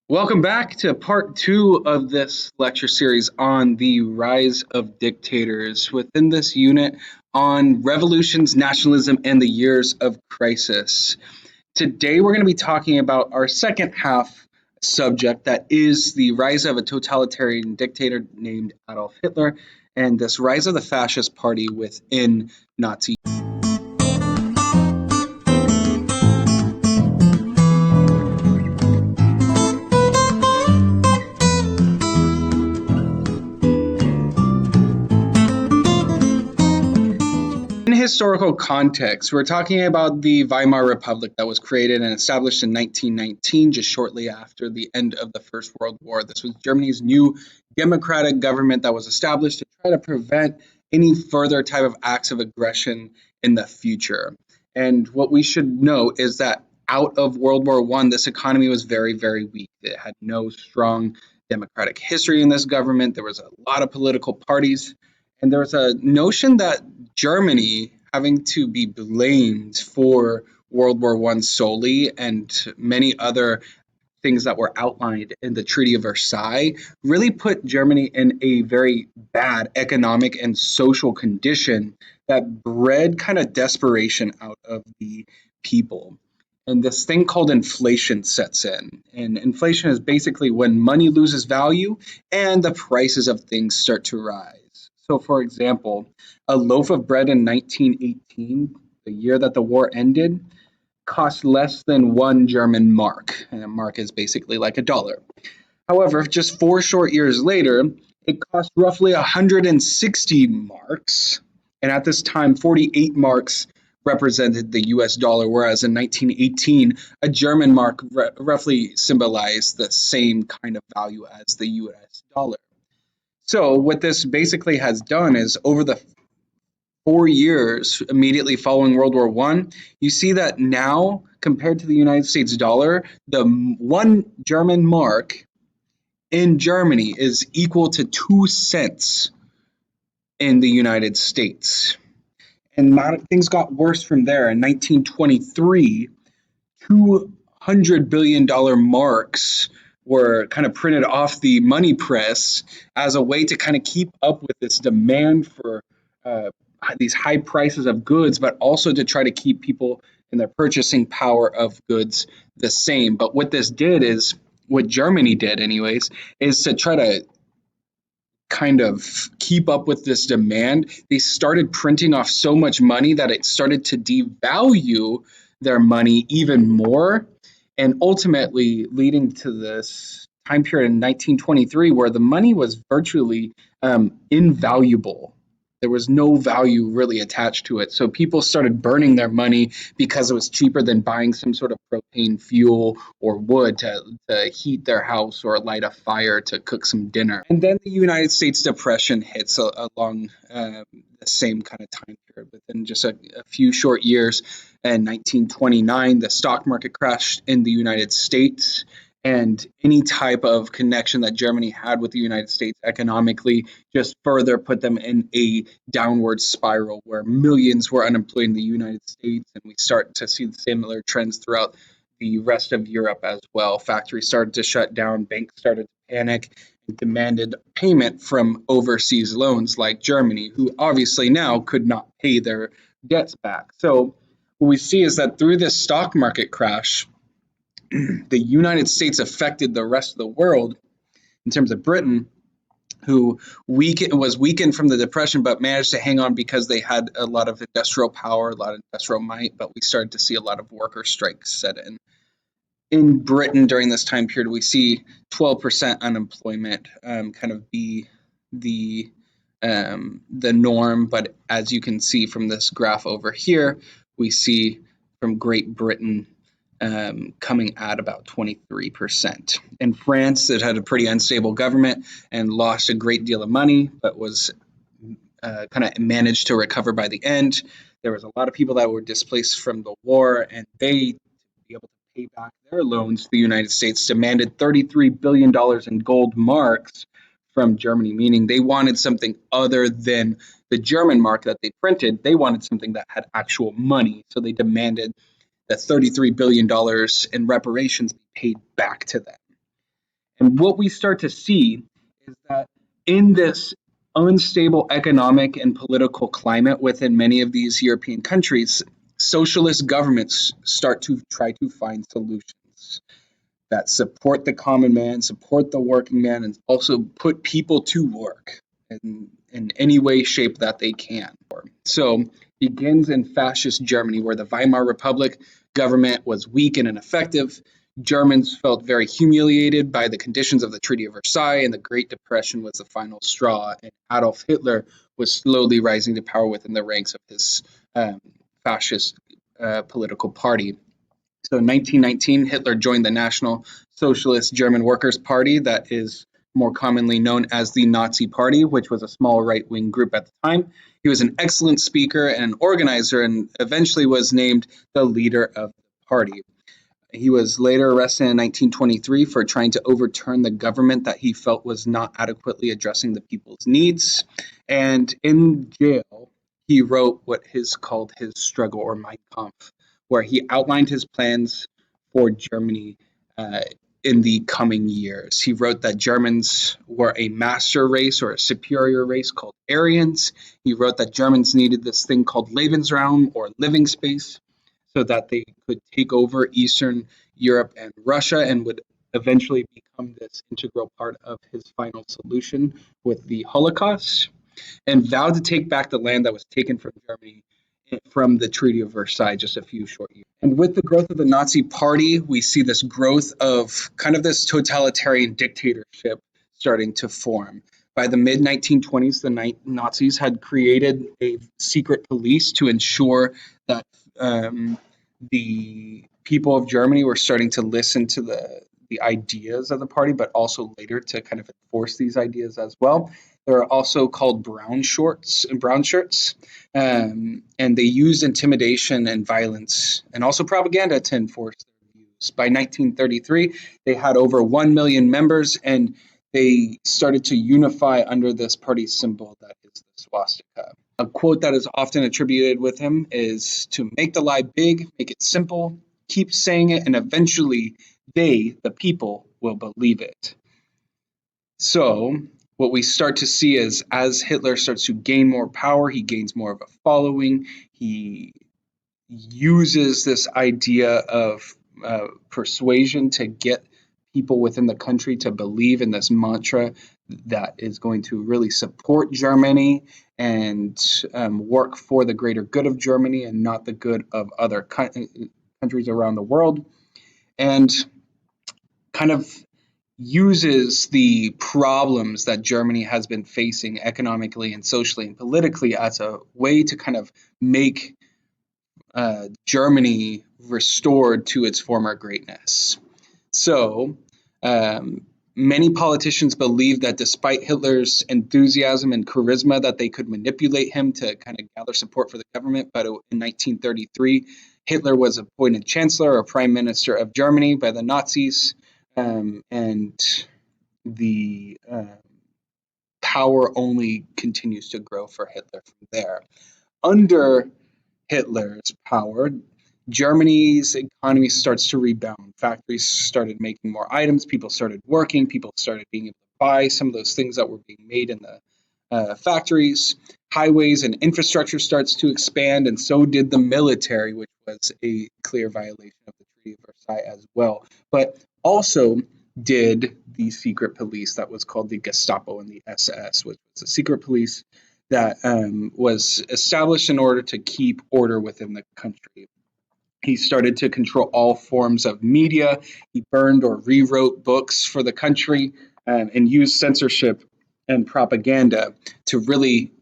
Welcome back to part two of this lecture series on the rise of dictators within this unit on revolutions, nationalism, and the years of crisis. Today, we're going to be talking about our second half subject that is the rise of a totalitarian dictator named Adolf Hitler and this rise of the fascist party within Nazi. In historical context, we're talking about the Weimar Republic that was created and established in 1919, just shortly after the end of the First World War. This was Germany's new democratic government that was established to try to prevent any further type of acts of aggression in the future. And what we should know is that out of World War I, this economy was very, very weak. It had no strong democratic history in this government. There was a lot of political parties, and there was a notion that Germany having to be blamed for World War I solely and many other things that were outlined in the Treaty of Versailles really put Germany in a very bad economic and social condition that bred kind of desperation out of the people. And this thing called inflation sets in. And inflation is basically when money loses value and the prices of things start to rise. So, for example, a loaf of bread in 1918, the year that the war ended, cost less than one German mark. And a mark is basically like a dollar. However, just 4 short years later, it cost roughly 160 marks. And at this time, 48 marks represented the US dollar, whereas in 1918, a German mark roughly symbolized the same kind of value as the US dollar. So, what this basically has done is over the 4 years immediately following World War I, you see that now, compared to the United States dollar, the one German mark in Germany is equal to 2 cents in the United States. And things got worse from there. In 1923, $200 billion marks were kind of printed off the money press as a way to kind of keep up with this demand for these high prices of goods, but also to try to keep people in their purchasing power of goods the same. But what this did is, what Germany did anyways, is to try to kind of keep up with this demand. They started printing off so much money that it started to devalue their money even more, and ultimately leading to this time period in 1923 where the money was virtually invaluable. There was no value really attached to it. So people started burning their money because it was cheaper than buying some sort of propane fuel or wood to heat their house or light a fire to cook some dinner. And then the United States Depression hits along the same kind of time period. Within just a few short years, in 1929, the stock market crashed in the United States. And any type of connection that Germany had with the United States economically just further put them in a downward spiral where millions were unemployed in the United States. And we start to see similar trends throughout the rest of Europe as well. Factories started to shut down, banks started to panic, and demanded payment from overseas loans like Germany, who obviously now could not pay their debts back. So what we see is that through this stock market crash, the United States affected the rest of the world in terms of Britain, who was weakened from the Depression, but managed to hang on because they had a lot of industrial power, a lot of industrial might, but we started to see a lot of worker strikes set in. In Britain during this time period, we see 12% unemployment kind of be the norm, but as you can see from this graph over here, we see from Great Britain coming at about 23%. In France, it had a pretty unstable government and lost a great deal of money, but was kind of managed to recover by the end. There was a lot of people that were displaced from the war, and they, to be able to pay back their loans to the United States, demanded $33 billion in gold marks from Germany, meaning they wanted something other than the German mark that they printed. They wanted something that had actual money, so they demanded that $33 billion in reparations be paid back to them. And what we start to see is that in this unstable economic and political climate within many of these European countries, socialist governments start to try to find solutions that support the common man, support the working man, and also put people to work in any way, shape that they can. So begins in fascist Germany, where the Weimar Republic government was weak and ineffective. Germans felt very humiliated by the conditions of the Treaty of Versailles, and the Great Depression was the final straw. And Adolf Hitler was slowly rising to power within the ranks of his fascist political party. So in 1919, Hitler joined the National Socialist German Workers' Party, that is more commonly known as the Nazi Party, which was a small right-wing group at the time. He was an excellent speaker and an organizer, and eventually was named the leader of the party. He was later arrested in 1923 for trying to overturn the government that he felt was not adequately addressing the people's needs. And in jail, he wrote what is called his struggle, or Mein Kampf, where he outlined his plans for Germany in the coming years. He wrote that Germans were a master race or a superior race called Aryans. He wrote that Germans needed this thing called Lebensraum, or living space, so that they could take over Eastern Europe and Russia, and would eventually become this integral part of his final solution with the Holocaust, and vowed to take back the land that was taken from Germany from the Treaty of Versailles just a few short years. And with the growth of the Nazi Party, we see this growth of kind of this totalitarian dictatorship starting to form. By the mid-1920s, the Nazis had created a secret police to ensure that the people of Germany were starting to listen to the ideas of the party, but also later to kind of enforce these ideas as well. They're also called brown shirts, and they used intimidation and violence and also propaganda to enforce their views. By 1933, they had over 1 million members, and they started to unify under this party symbol that is the swastika. A quote that is often attributed with him is to make the lie big, make it simple, keep saying it, and eventually they, the people, will believe it. So what we start to see is, as Hitler starts to gain more power, he gains more of a following. He uses this idea of persuasion to get people within the country to believe in this mantra that is going to really support Germany and work for the greater good of Germany and not the good of other countries around the world, and kind of uses the problems that Germany has been facing economically and socially and politically as a way to kind of make Germany restored to its former greatness. So many politicians believed that despite Hitler's enthusiasm and charisma, that they could manipulate him to kind of gather support for the government. But in 1933, Hitler was appointed chancellor or prime minister of Germany by the Nazis, and the power only continues to grow for Hitler from there. Under Hitler's power, Germany's economy starts to rebound. Factories started making more items, people started working, people started being able to buy some of those things that were being made in the factories. Highways and infrastructure starts to expand, and so did the military, which was a clear violation of the Treaty of Versailles as well. But also did the secret police that was called the Gestapo and the SS, which was a secret police that was established in order to keep order within the country. He started to control all forms of media. He burned or rewrote books for the country, and used censorship and propaganda to really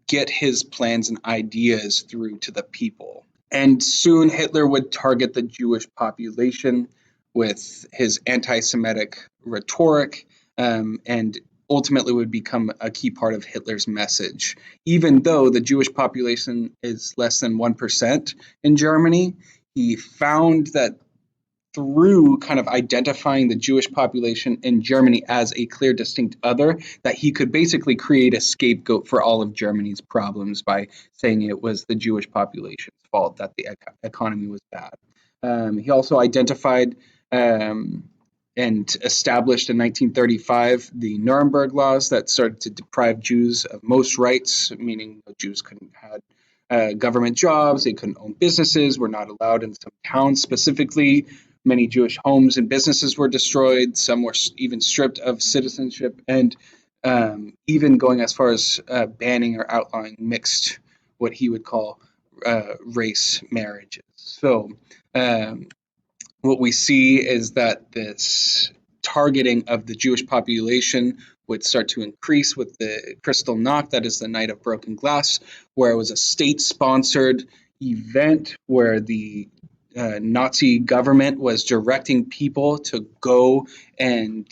get his plans and ideas through to the people. And soon Hitler would target the Jewish population with his anti-Semitic rhetoric, and ultimately would become a key part of Hitler's message. Even though the Jewish population is less than 1% in Germany, he found that through kind of identifying the Jewish population in Germany as a clear, distinct other, that he could basically create a scapegoat for all of Germany's problems by saying it was the Jewish population's fault that the economy was bad. He also identified and established in 1935 the Nuremberg laws that started to deprive Jews of most rights, meaning Jews couldn't have government jobs, they couldn't own businesses, were not allowed in some towns specifically. Many Jewish homes and businesses were destroyed. Some were even stripped of citizenship, and even going as far as banning or outlawing mixed, what he would call race marriages. So what we see is that this targeting of the Jewish population would start to increase with the Kristallnacht, that is the Night of Broken Glass, where it was a state-sponsored event where the Nazi government was directing people to go and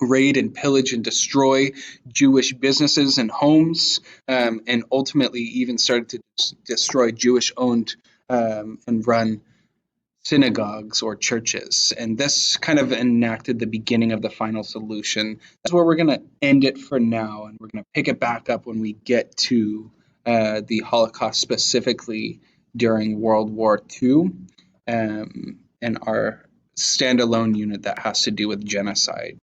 raid and pillage and destroy Jewish businesses and homes, and ultimately even started to destroy Jewish-owned and run synagogues or churches. And this kind of enacted the beginning of the final solution. That's where we're going to end it for now. And we're going to pick it back up when we get to the Holocaust, specifically during World War II, and our standalone unit that has to do with genocide.